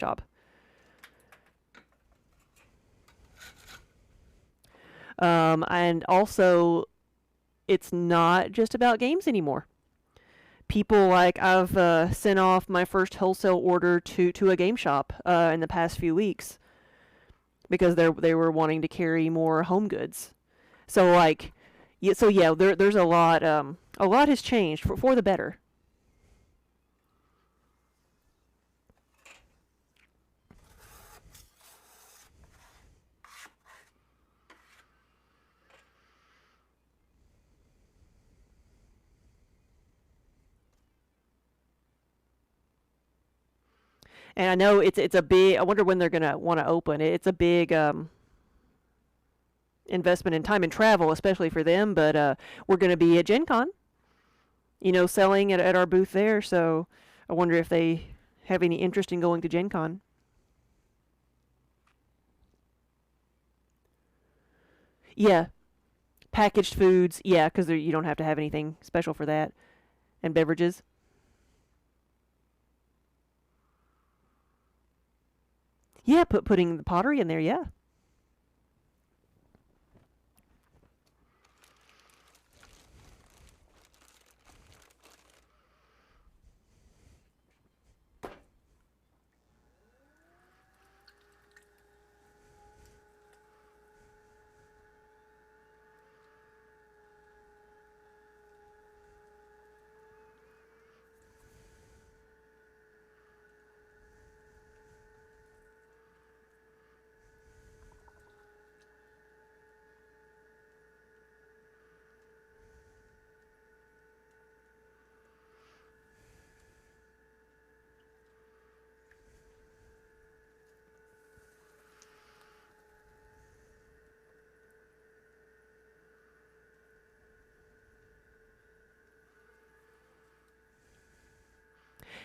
shop. And also, it's not just about games anymore. People like I've sent off my first wholesale order to a game shop in the past few weeks because they were wanting to carry more home goods. So like, yeah, so yeah, there's a lot has changed for the better. And I know it's a big. I wonder when they're gonna want to open. It's a big investment in time and travel, especially for them. But we're gonna be at Gen Con, selling at our booth there. So I wonder if they have any interest in going to Gen Con. Yeah, packaged foods. Yeah, because you don't have to have anything special for that. And beverages. Yeah, putting the pottery in there. Yeah.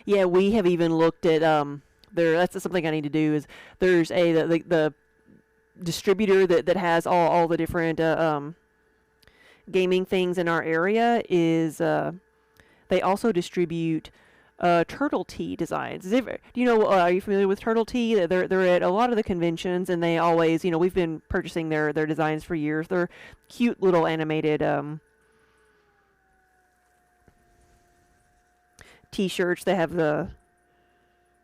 Yeah, we have even looked at there. That's something I need to do. Is there's the distributor that has all the different gaming things in our area is they also distribute turtle tea designs. Do you know? Are you familiar with turtle tea? They're at a lot of the conventions, and they always, we've been purchasing their designs for years. They're cute little animated T-shirts. They have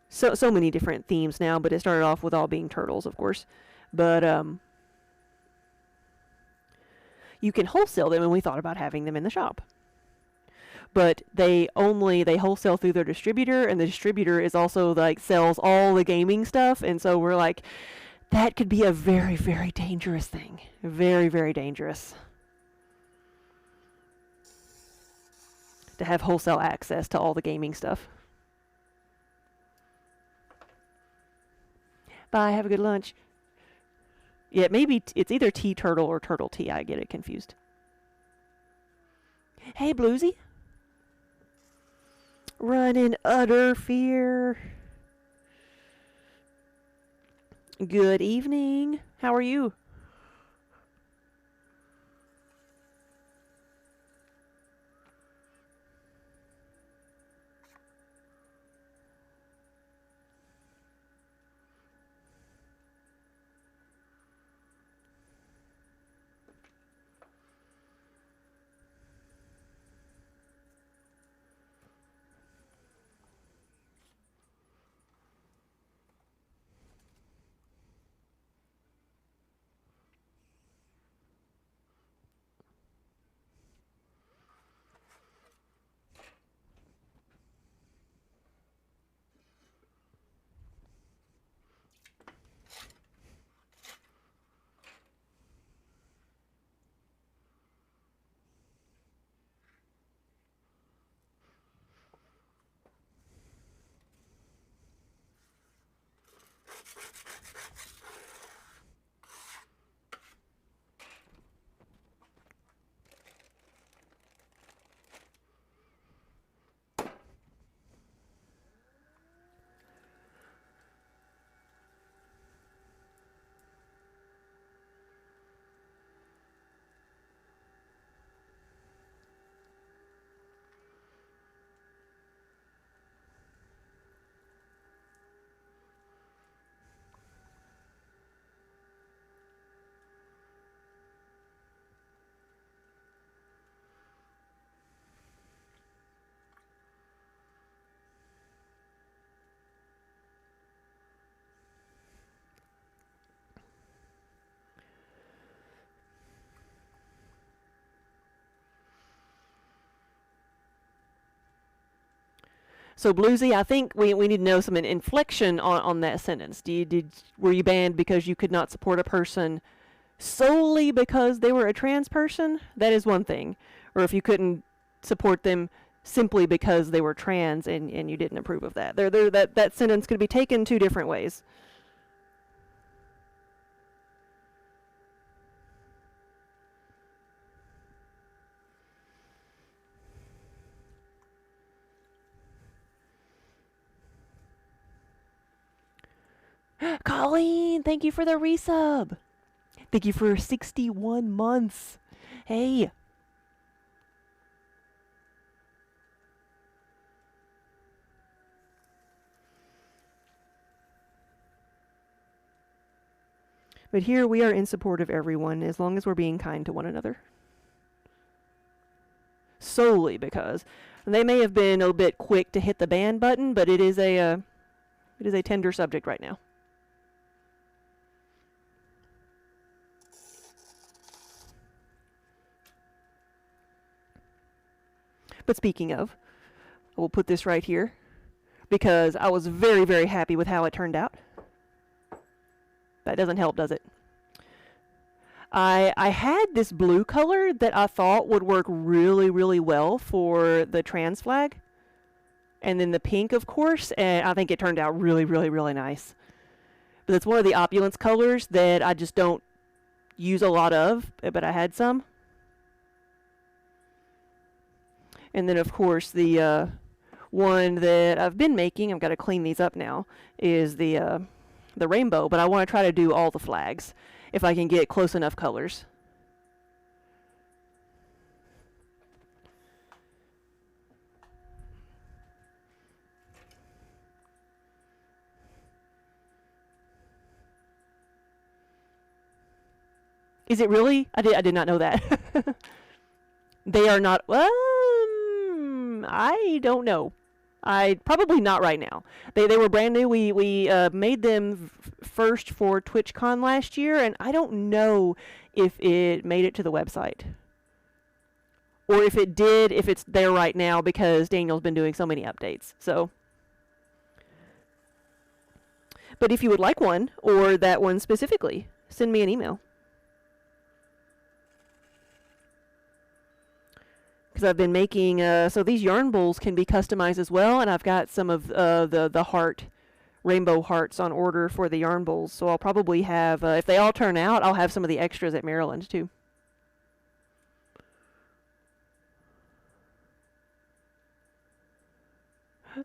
so many different themes now, but it started off with all being turtles, of course. But you can wholesale them, and we thought about having them in the shop. But they wholesale through their distributor, and the distributor is also like sells all the gaming stuff, and so we're like, that could be a very, very dangerous thing. Very, very dangerous to have wholesale access to all the gaming stuff. Bye, have a good lunch. Yeah, maybe it's either tea turtle or turtle tea. I get it confused. Hey, Bluesy. Run in utter fear. Good evening. How are you? So Bluesy, I think we need to know some inflection on that sentence. Were you banned because you could not support a person solely because they were a trans person? That is one thing. Or if you couldn't support them simply because they were trans and you didn't approve of that. That sentence could be taken two different ways. Colleen, thank you for the resub. Thank you for 61 months. Hey. But here we are in support of everyone as long as we're being kind to one another. Solely because they may have been a bit quick to hit the ban button, but it is a tender subject right now. But speaking of, I will put this right here because I was very, very happy with how it turned out. That doesn't help, does it? I had this blue color that I thought would work really, really well for the trans flag. And then the pink, of course, and I think it turned out really, really, really nice. But it's one of the opulence colors that I just don't use a lot of, but I had some. And then, of course, the one that I've been making, I've got to clean these up now, is the rainbow. But I want to try to do all the flags if I can get close enough colors. Is it really? I did not know that. They are not. I don't know. Probably not right now. They were brand new. We made them first for TwitchCon last year, and I don't know if it made it to the website. Or if it did, if it's there right now because Daniel's been doing so many updates. So, but if you would like one, or that one specifically, send me an email. Because I've been making, so these yarn bowls can be customized as well, and I've got some of the heart, rainbow hearts on order for the yarn bowls. So I'll probably have, if they all turn out, I'll have some of the extras at Maryland too.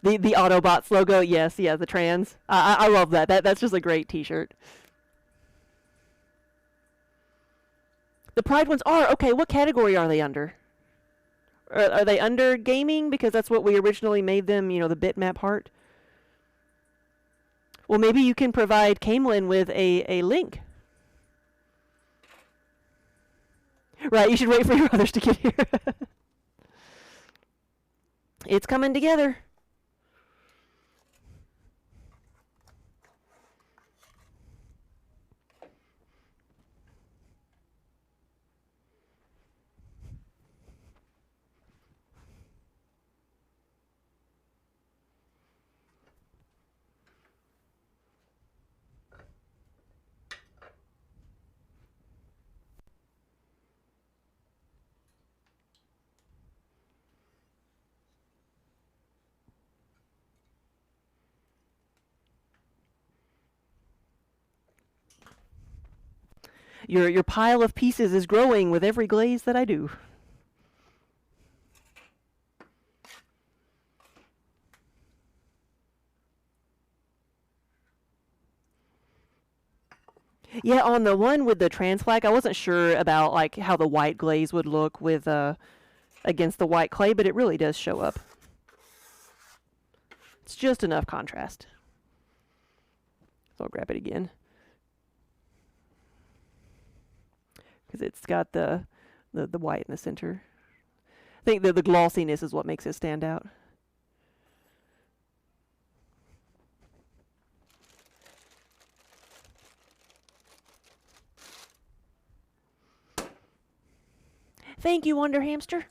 The Autobots logo, yes, yeah, the trans. I love that. That's just a great T-shirt. The Pride ones are okay. What category are they under? Are they under gaming because that's what we originally made them? You know, the bitmap heart. Well, maybe you can provide Camelin with a link. Right, you should wait for your others to get here. It's coming together. Your pile of pieces is growing with every glaze that I do. Yeah, on the one with the trans flag, I wasn't sure about like how the white glaze would look with against the white clay, but it really does show up. It's just enough contrast. So I'll grab it again. Because it's got the white in the center. I think the glossiness is what makes it stand out. Thank you, Wonder Hamster.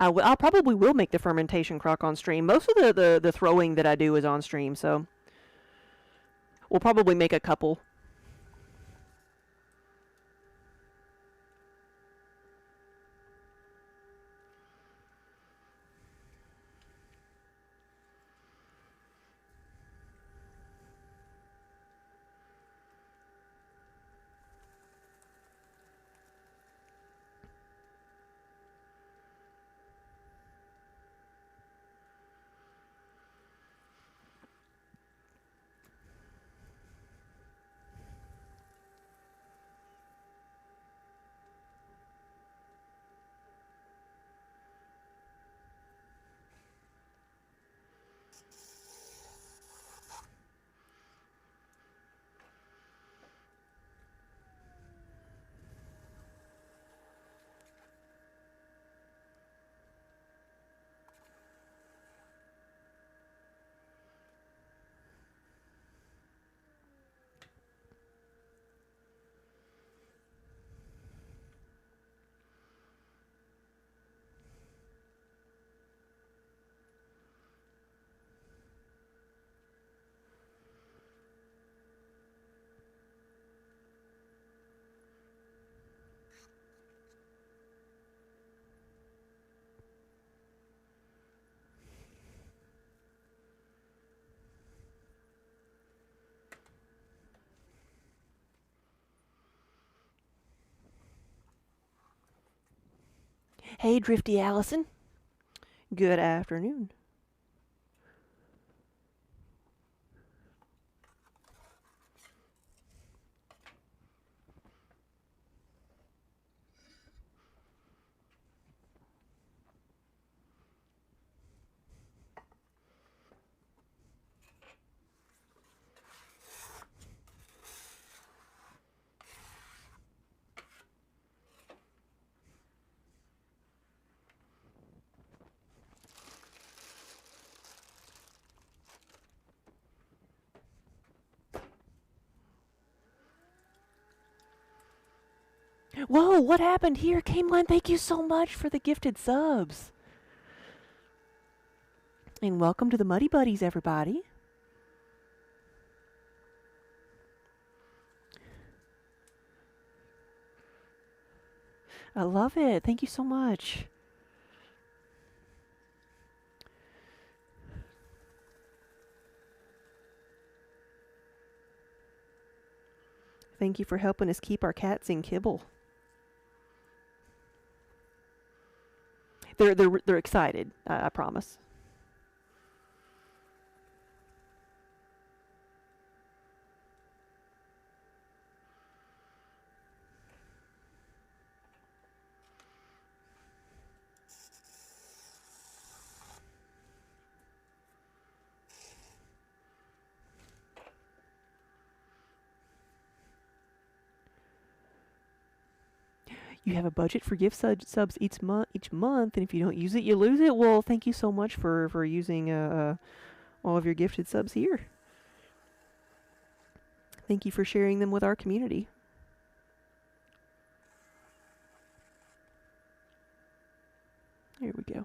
I probably will make the fermentation crock on stream. Most of the throwing that I do is on stream, so we'll probably make a couple. Hey, Drifty Allison. Good afternoon. Whoa, what happened here? Cameline, thank you so much for the gifted subs. And welcome to the Muddy Buddies, everybody. I love it. Thank you so much. Thank you for helping us keep our cats in kibble. They're excited. I promise. You have a budget for gift subs each month, and if you don't use it, you lose it. Well, thank you so much for using all of your gifted subs here. Thank you for sharing them with our community. Here we go.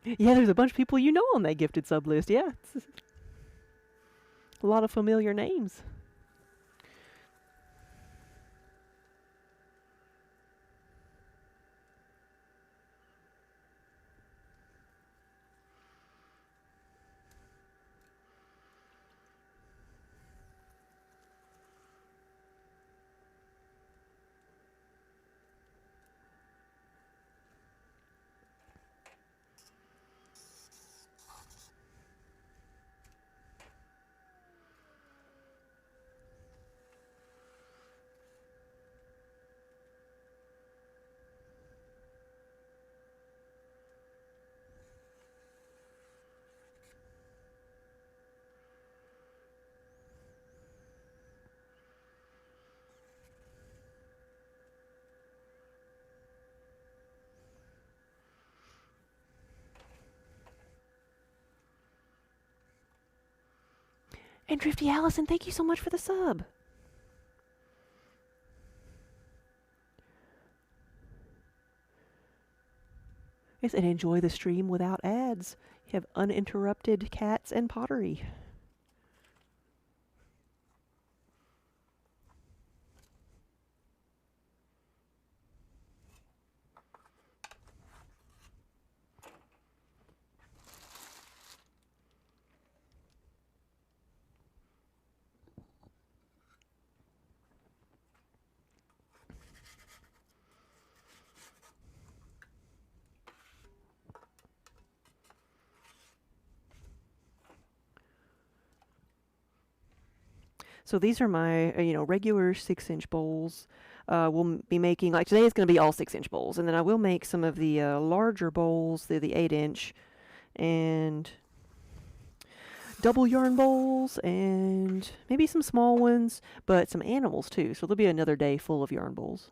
Yeah, there's a bunch of people you know on that gifted sub list. Yeah, it's a lot of familiar names. And Drifty Allison, thank you so much for the sub. Yes, and enjoy the stream without ads. You have uninterrupted cats and pottery. So these are my, regular 6-inch bowls. We'll be making, like today is going to be all 6-inch bowls. And then I will make some of the larger bowls, the 8-inch, and double yarn bowls, and maybe some small ones, but some animals too. So there'll be another day full of yarn bowls.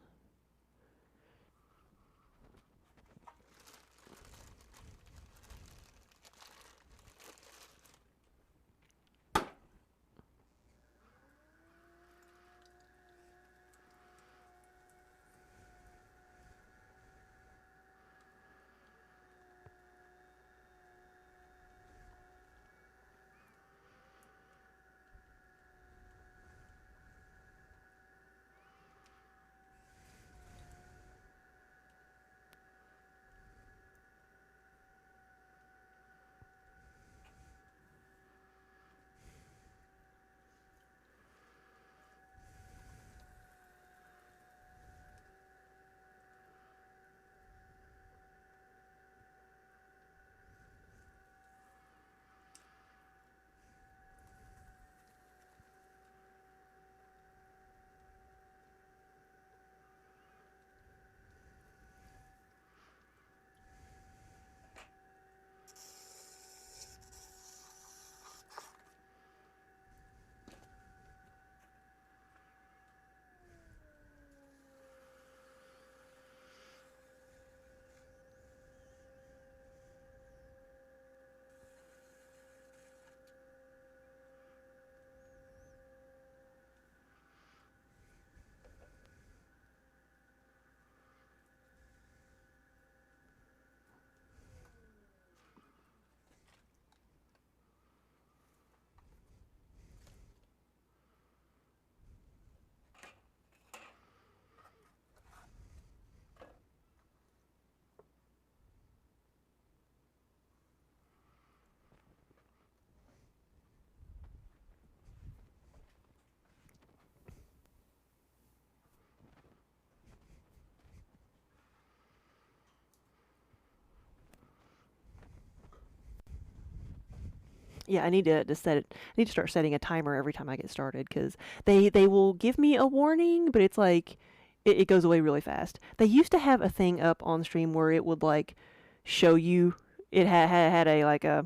Yeah, I need to set it. I need to start setting a timer every time I get started because they will give me a warning, but it's like it goes away really fast. They used to have a thing up on stream where it would like show you it had a like a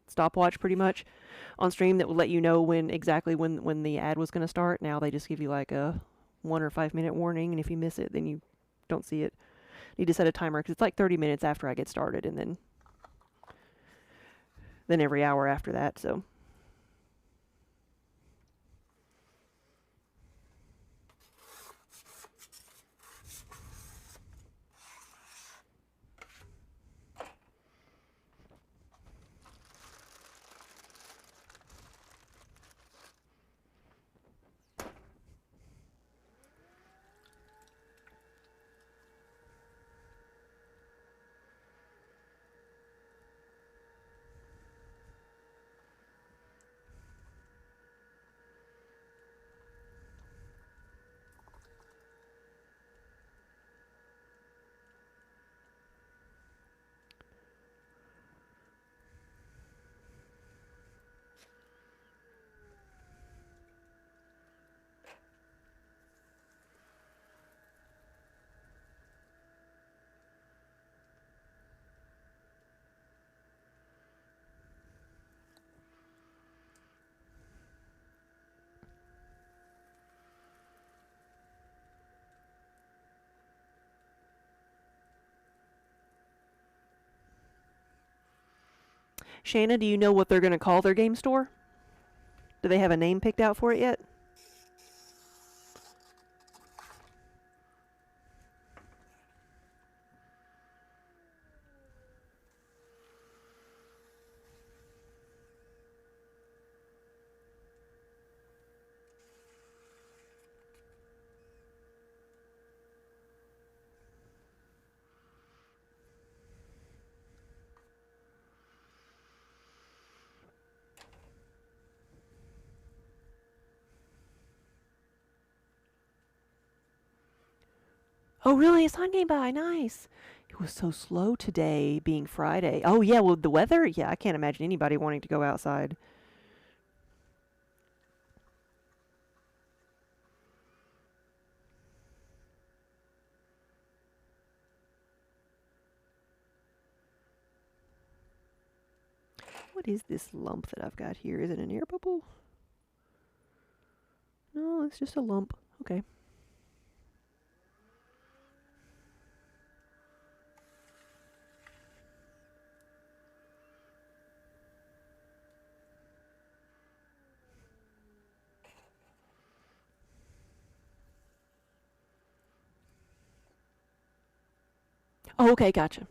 stopwatch pretty much on stream that would let you know when the ad was going to start. Now they just give you like a 1 or 5 minute warning, and if you miss it, then you don't see it. Need to set a timer because it's like 30 minutes after I get started, and then every hour after that. So Shanna, do you know what they're going to call their game store? Do they have a name picked out for it yet? Oh, really? It's on Game By. Nice. It was so slow today, being Friday. Oh, yeah. Well, the weather? Yeah, I can't imagine anybody wanting to go outside. What is this lump that I've got here? Is it an air bubble? No, it's just a lump. Okay. Oh, okay, gotcha.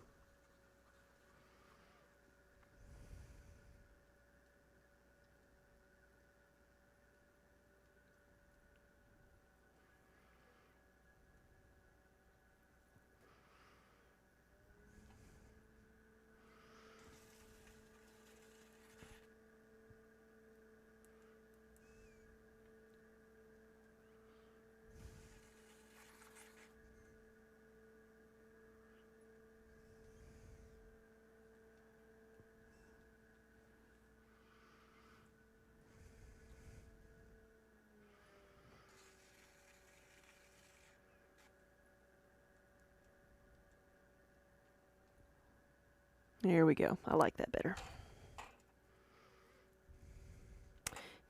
There we go. I like that better.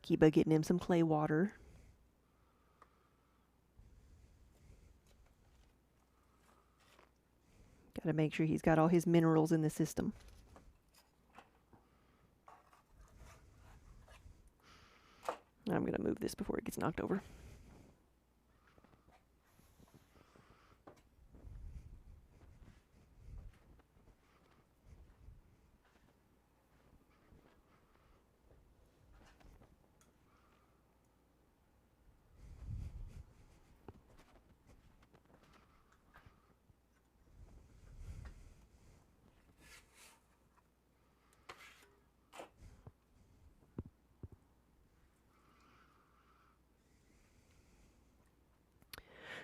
Kiba getting him some clay water. Gotta make sure he's got all his minerals in the system. I'm gonna move this before it gets knocked over.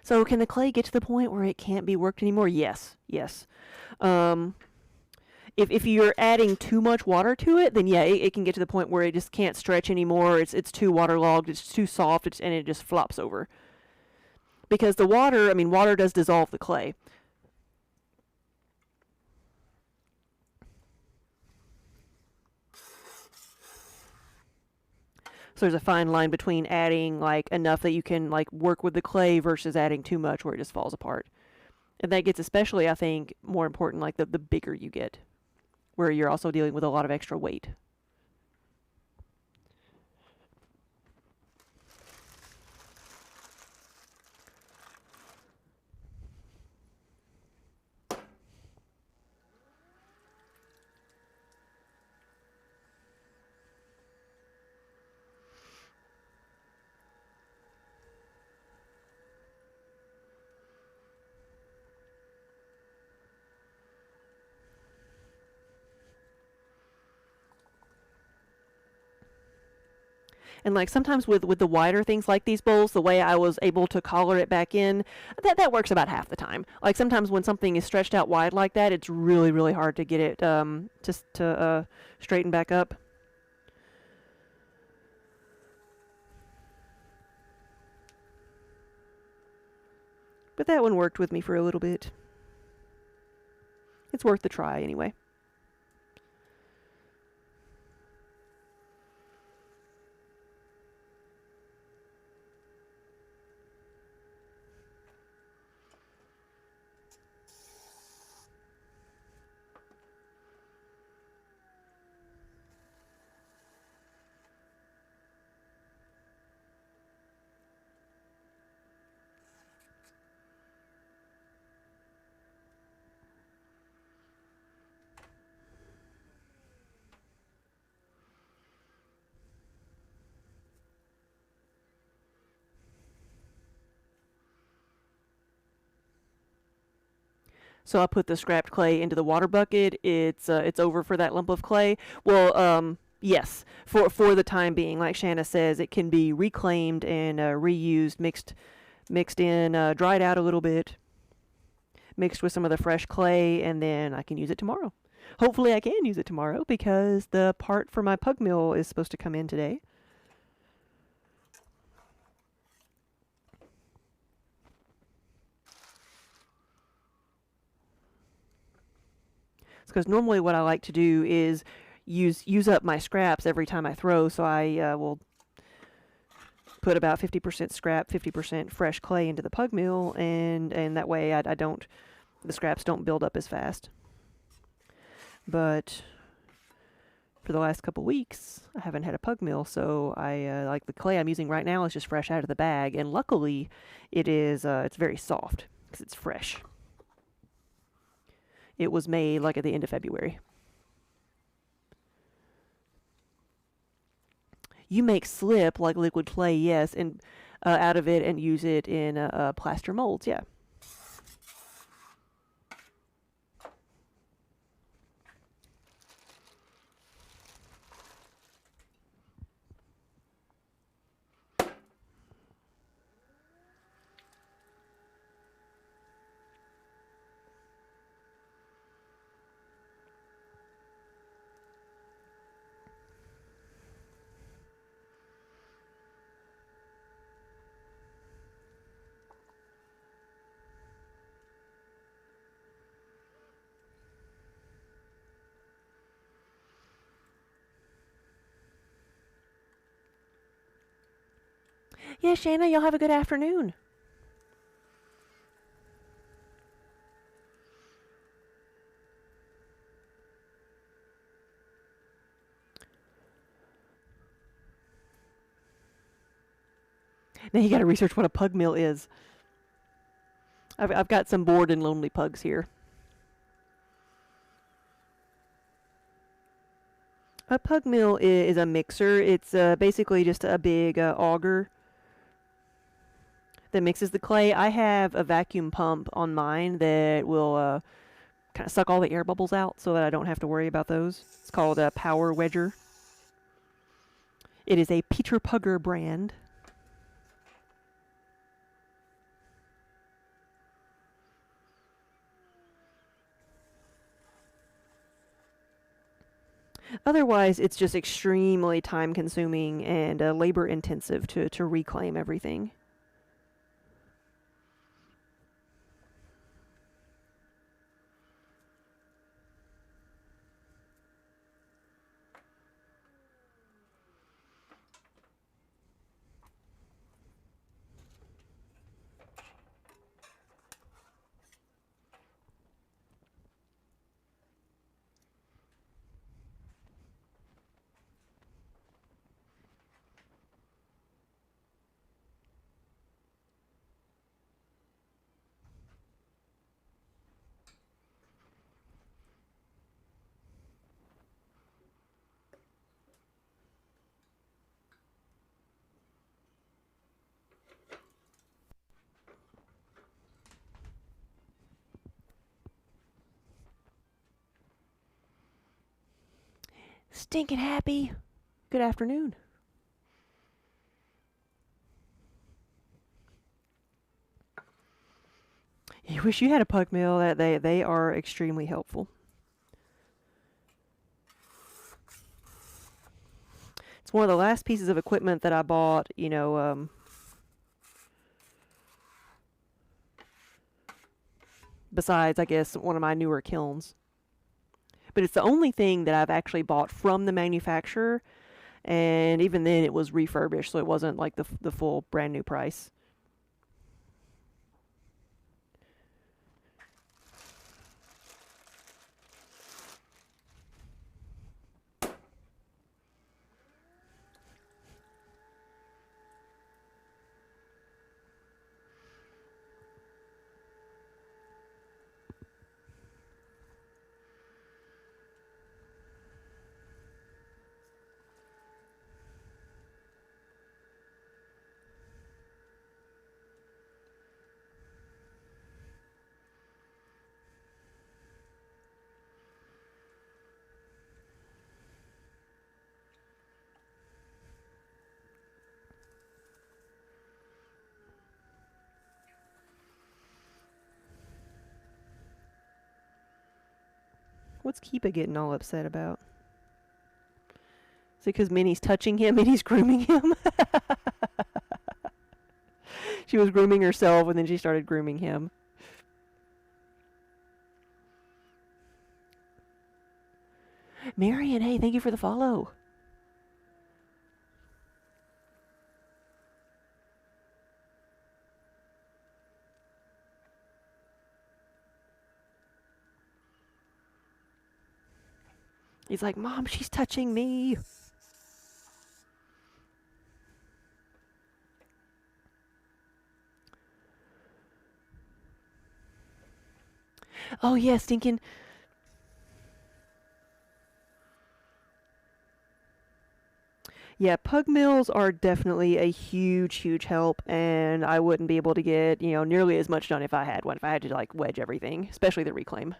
So can the clay get to the point where it can't be worked anymore? Yes, yes. Um, if you're adding too much water to it, then yeah, it can get to the point where it just can't stretch anymore. It's too waterlogged. It's too soft. And it just flops over. Because the water, I mean, water does dissolve the clay. So there's a fine line between adding like enough that you can like work with the clay versus adding too much where it just falls apart. And that gets especially, I think, more important like the bigger you get, where you're also dealing with a lot of extra weight. And like sometimes with the wider things like these bowls, the way I was able to collar it back in, that works about half the time. Like sometimes when something is stretched out wide like that, it's really really hard to get it to straighten back up. But that one worked with me for a little bit. It's worth the try anyway. So I put the scrapped clay into the water bucket. It's over for that lump of clay. Well, yes, for the time being, like Shanna says, it can be reclaimed and reused, mixed in, dried out a little bit, mixed with some of the fresh clay, and then I can use it tomorrow. Hopefully, I can use it tomorrow because the part for my pug mill is supposed to come in today. Because normally what I like to do is use up my scraps every time I throw, so I will put about 50% scrap, 50% fresh clay into the pug mill, and that way I don't, the scraps don't build up as fast. But for the last couple weeks, I haven't had a pug mill, so I like the clay I'm using right now is just fresh out of the bag, and luckily it's very soft because it's fresh. It was made like at the end of February. You make slip like liquid clay, yes, and out of it and use it in plaster molds, yeah. Yeah, Shanna, y'all have a good afternoon. Now you got to research what a pug mill is. I've got some bored and lonely pugs here. A pug mill is a mixer. It's basically just a big auger that mixes the clay. I have a vacuum pump on mine that will kind of suck all the air bubbles out so that I don't have to worry about those. It's called a Power Wedger. It is a Peter Pugger brand. Otherwise, it's just extremely time consuming and labor intensive to reclaim everything. Stinking happy. Good afternoon. You wish you had a pug mill. That they are extremely helpful. It's one of the last pieces of equipment that I bought, besides, I guess, one of my newer kilns. But it's the only thing that I've actually bought from the manufacturer, and even then it was refurbished, so it wasn't like the full brand new price. What's Keepa getting all upset about? Is it because Minnie's touching him and he's grooming him? She was grooming herself and then she started grooming him. Marion, hey, thank you for the follow. He's like, Mom, she's touching me. Oh, yeah, stinking. Yeah, pug mills are definitely a huge, huge help, and I wouldn't be able to get, nearly as much done if I had one, if I had to, like, wedge everything, especially the reclaim.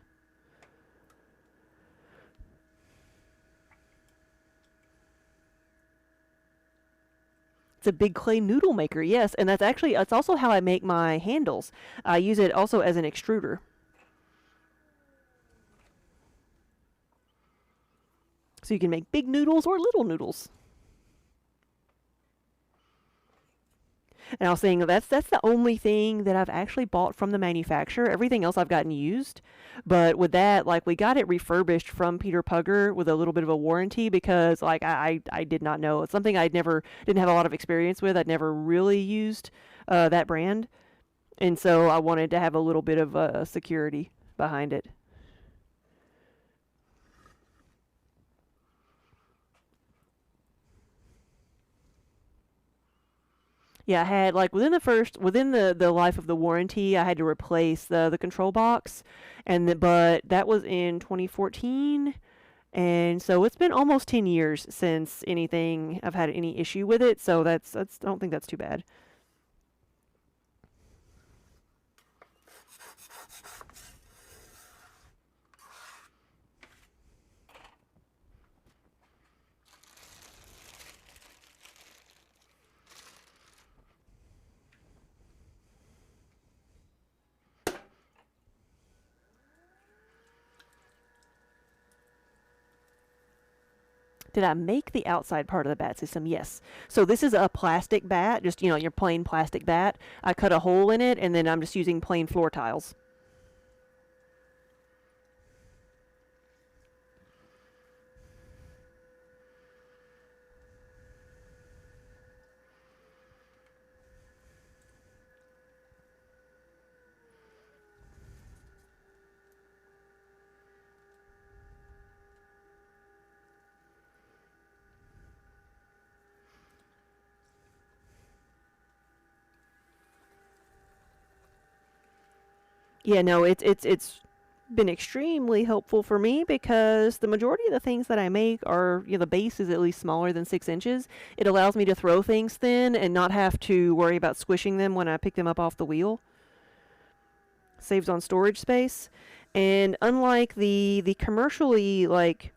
It's a big clay noodle maker, yes, and that's also how I make my handles. I use it also as an extruder. So you can make big noodles or little noodles. And I was saying that's the only thing that I've actually bought from the manufacturer. Everything else I've gotten used. But with that, like, we got it refurbished from Peter Pugger with a little bit of a warranty because, like, I did not know. It's something didn't have a lot of experience with. I'd never really used that brand. And so I wanted to have a little bit of security behind it. Yeah, I had, like, within the life of the warranty, I had to replace the control box, but that was in 2014, and so it's been almost 10 years since I've had any issue with it. So that's I don't think that's too bad. Did I make the outside part of the bat system? Yes. So this is a plastic bat, just your plain plastic bat. I cut a hole in it, and then I'm just using plain floor tiles. Yeah, no, it's been extremely helpful for me because the majority of the things that I make are, the base is at least smaller than 6 inches. It allows me to throw things thin and not have to worry about squishing them when I pick them up off the wheel. Saves on storage space. And unlike the commercially, like,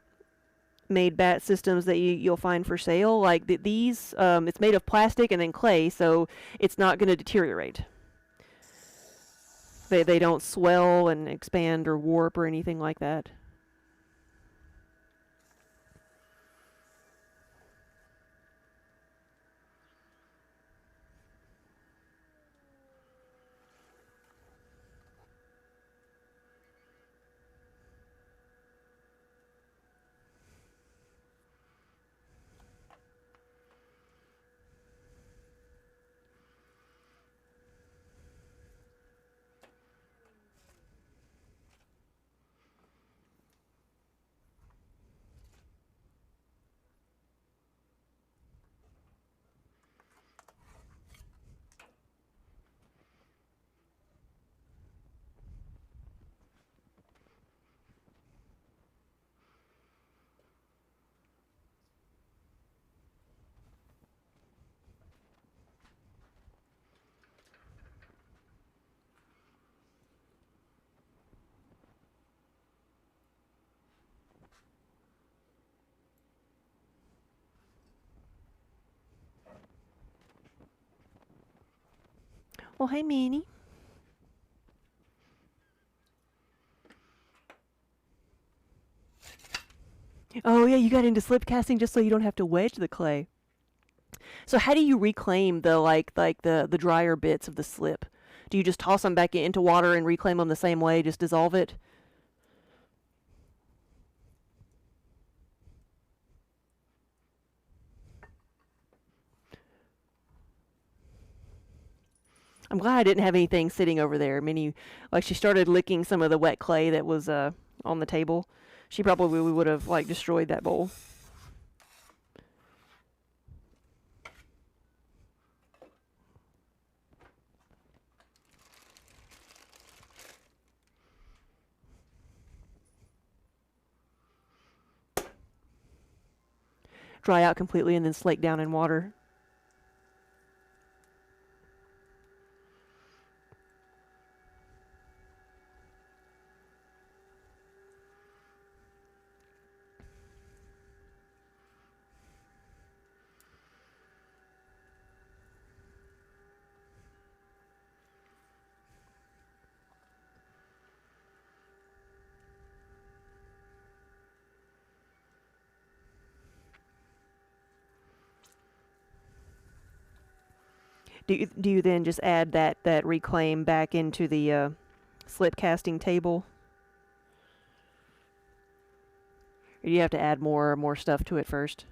made bat systems that you'll find for sale, like these, it's made of plastic and then clay, so it's not going to deteriorate. They don't swell and expand or warp or anything like that. Well, hey, Minnie. Oh yeah, you got into slip casting just so you don't have to wedge the clay. So how do you reclaim the the drier bits of the slip? Do you just toss them back into water and reclaim them the same way, just dissolve it? I'm glad I didn't have anything sitting over there. Many, like she started licking some of the wet clay that was on the table. She probably would have like destroyed that bowl. Dry out completely and then slake down in water. Do you then just add that reclaim back into the slip casting table? Or do you have to add more stuff to it first?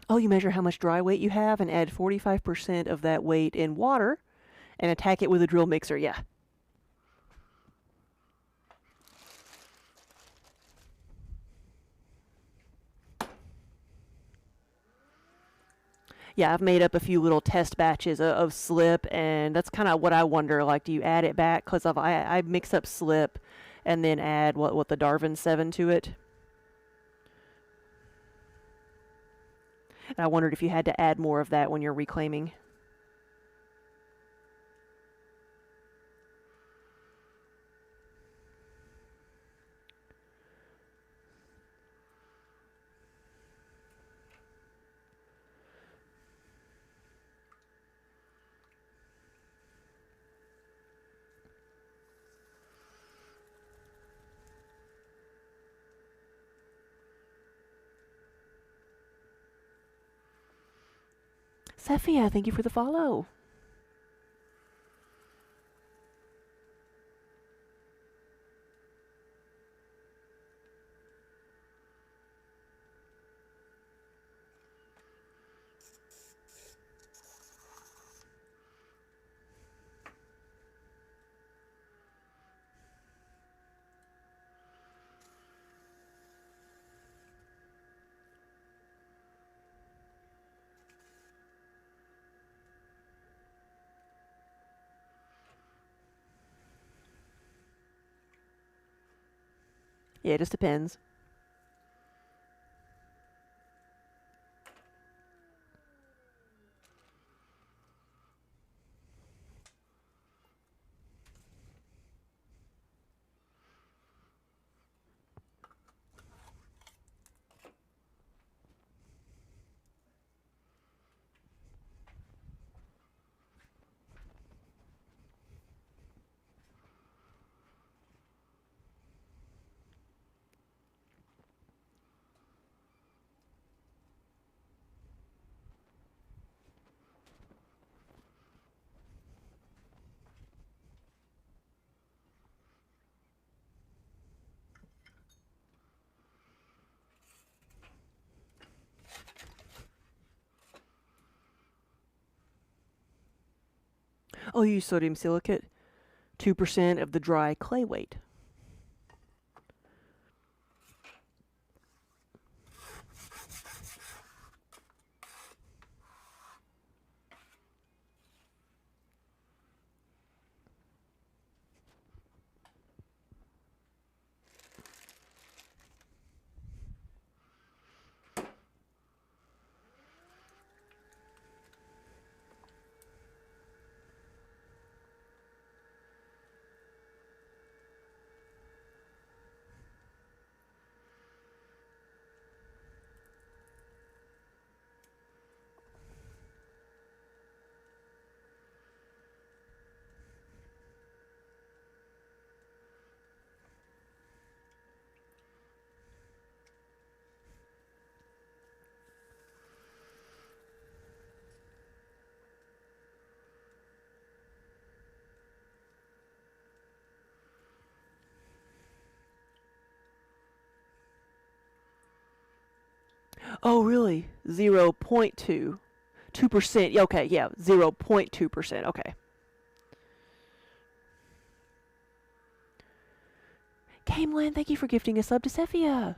Oh, you measure how much dry weight you have and add 45% of that weight in water and attack it with a drill mixer. Yeah. Yeah, I've made up a few little test batches of slip, and that's kind of what I wonder. Like, do you add it back? Because I mix up slip, and then add what the Darwin 7 to it. And I wondered if you had to add more of that when you're reclaiming. Sephia, thank you for the follow. Yeah, it just depends. Oh, you use sodium silicate. 2% of the dry clay weight. Oh, really? 0.2. 2%. Okay, yeah, 0.2%. Okay. Cameland, thank you for gifting a sub to Sephia.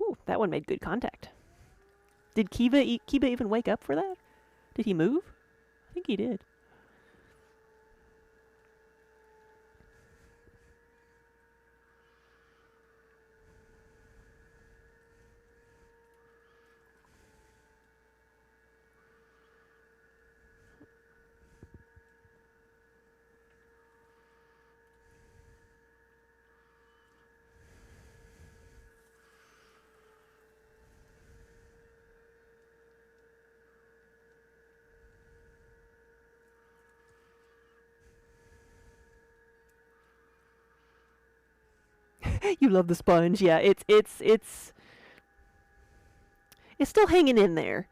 Ooh, that one made good contact. Did Kiba even wake up for that? Did he move? I think he did. You love the sponge. Yeah, it's still hanging in there.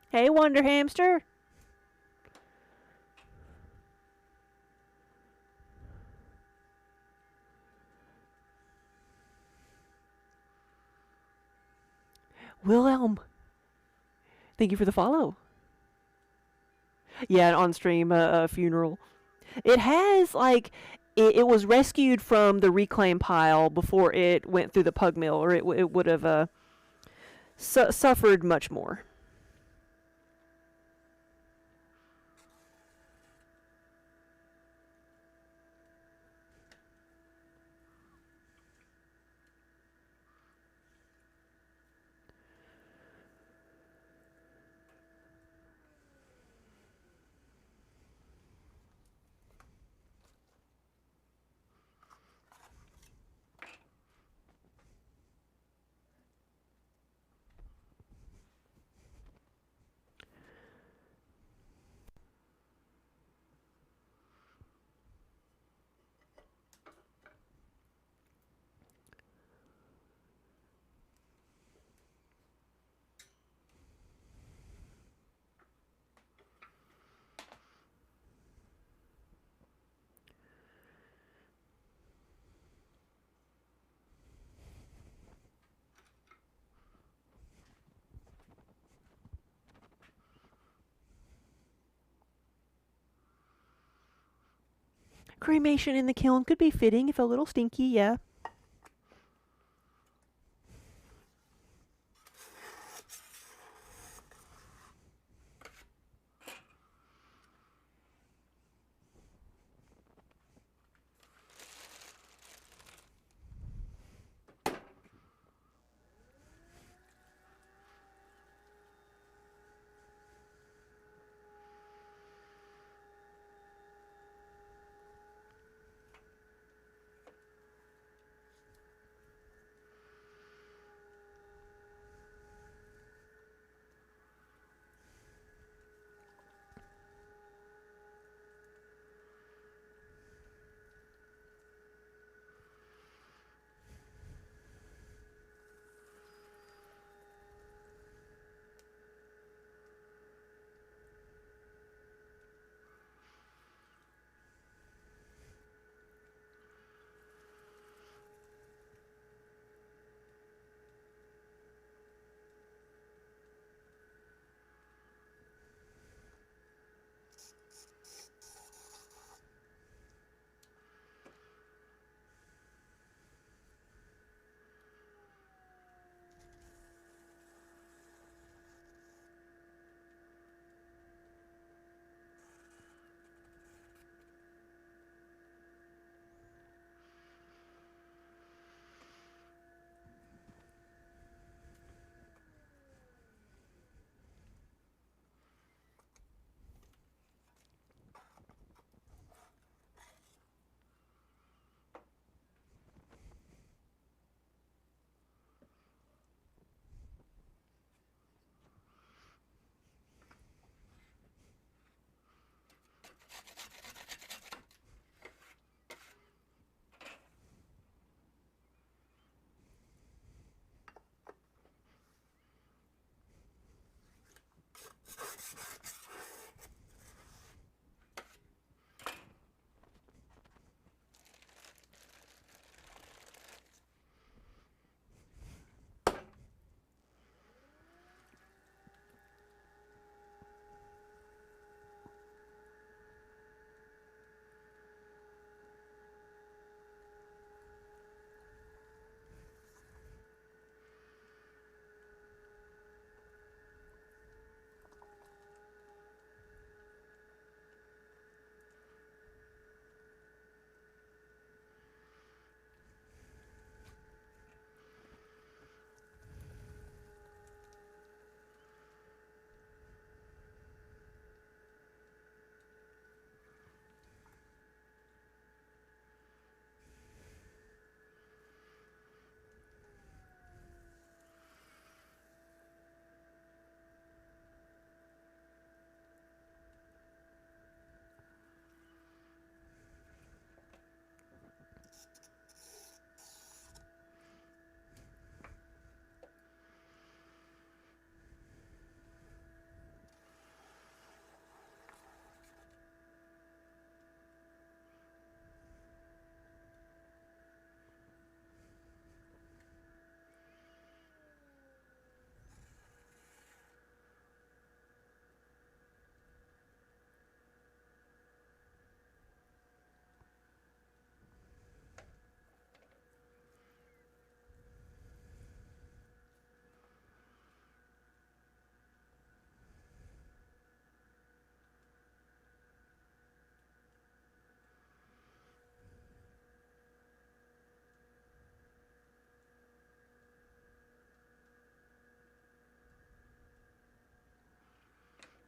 Hey, Wonder Hamster. Wilhelm, thank you for the follow. Yeah, an on-stream funeral. It has, like, it was rescued from the reclaim pile before it went through the pug mill, or it would have suffered much more. Cremation in the kiln could be fitting if a little stinky, yeah.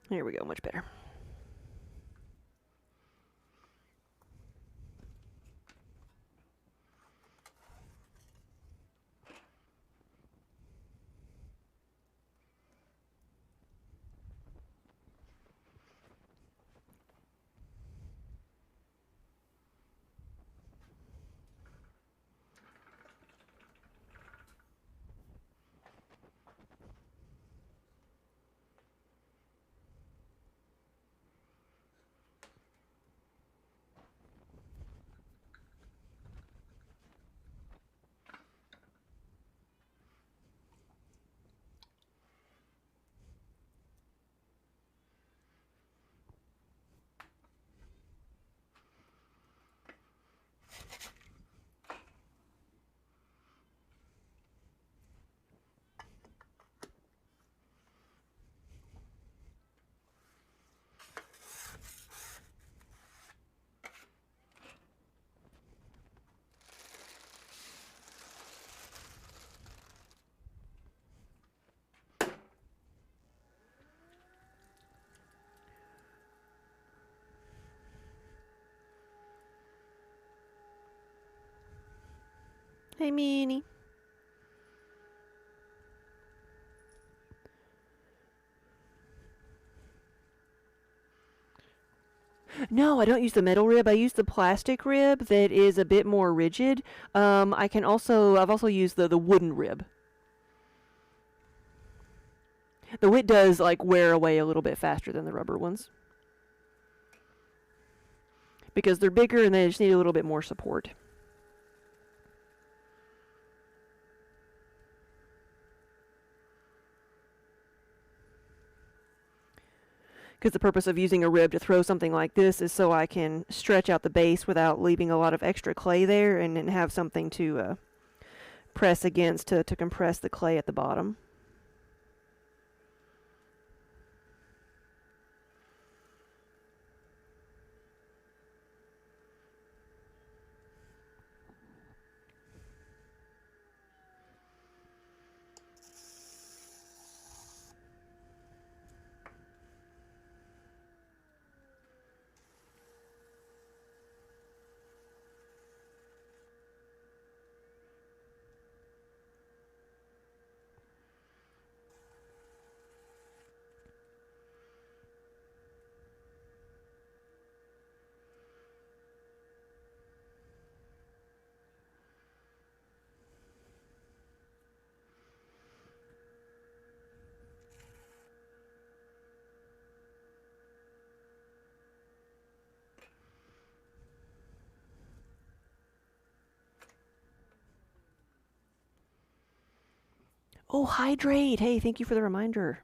Here we go, much better. Hey, Minnie. No, I don't use the metal rib. I use the plastic rib that is a bit more rigid. I've also used the wooden rib. Though it does like wear away a little bit faster than the rubber ones because they're bigger and they just need a little bit more support. Because the purpose of using a rib to throw something like this is so I can stretch out the base without leaving a lot of extra clay there and then have something to press against to compress the clay at the bottom. Oh, hydrate! Hey, thank you for the reminder.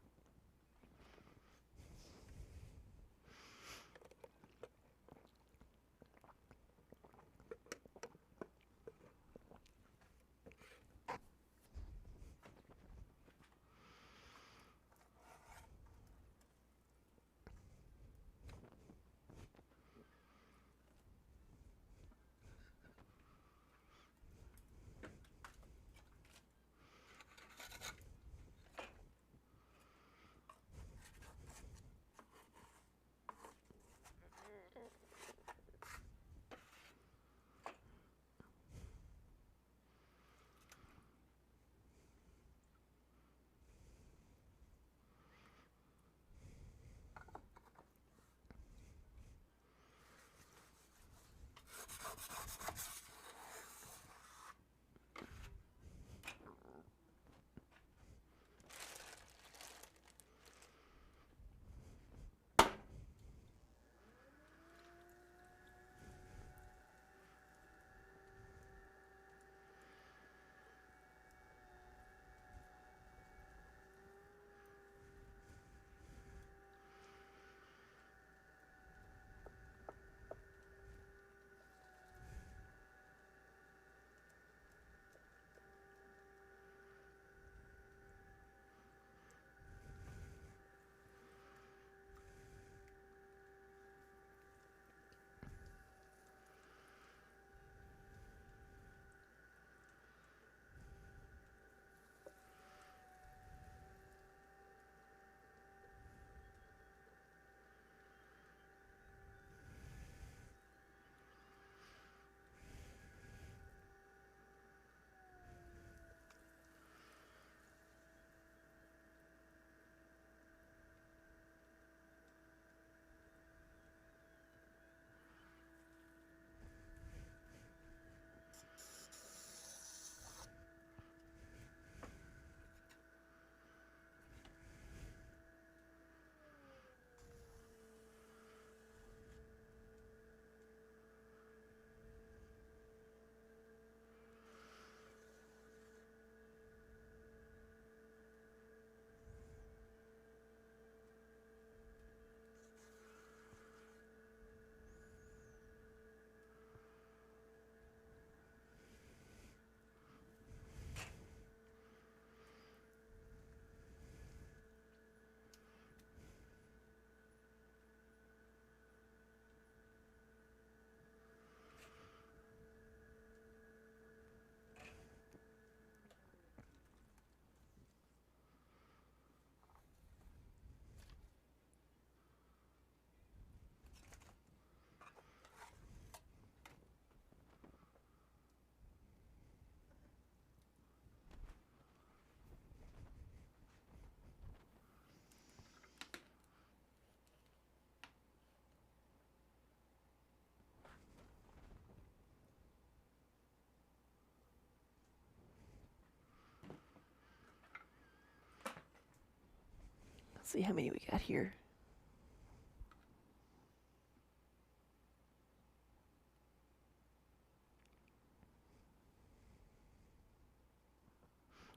Let's see how many we got here.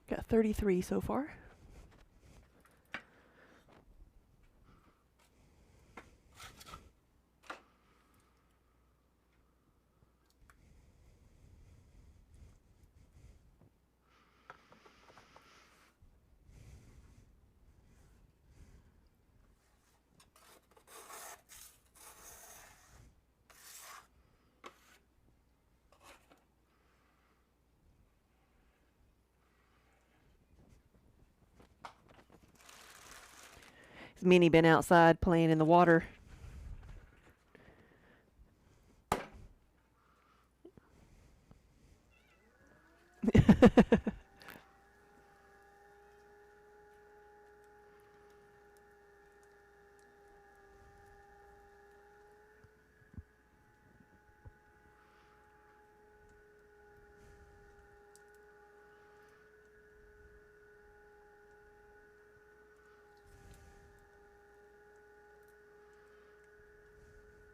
Got 33 so far. Minnie been outside playing in the water.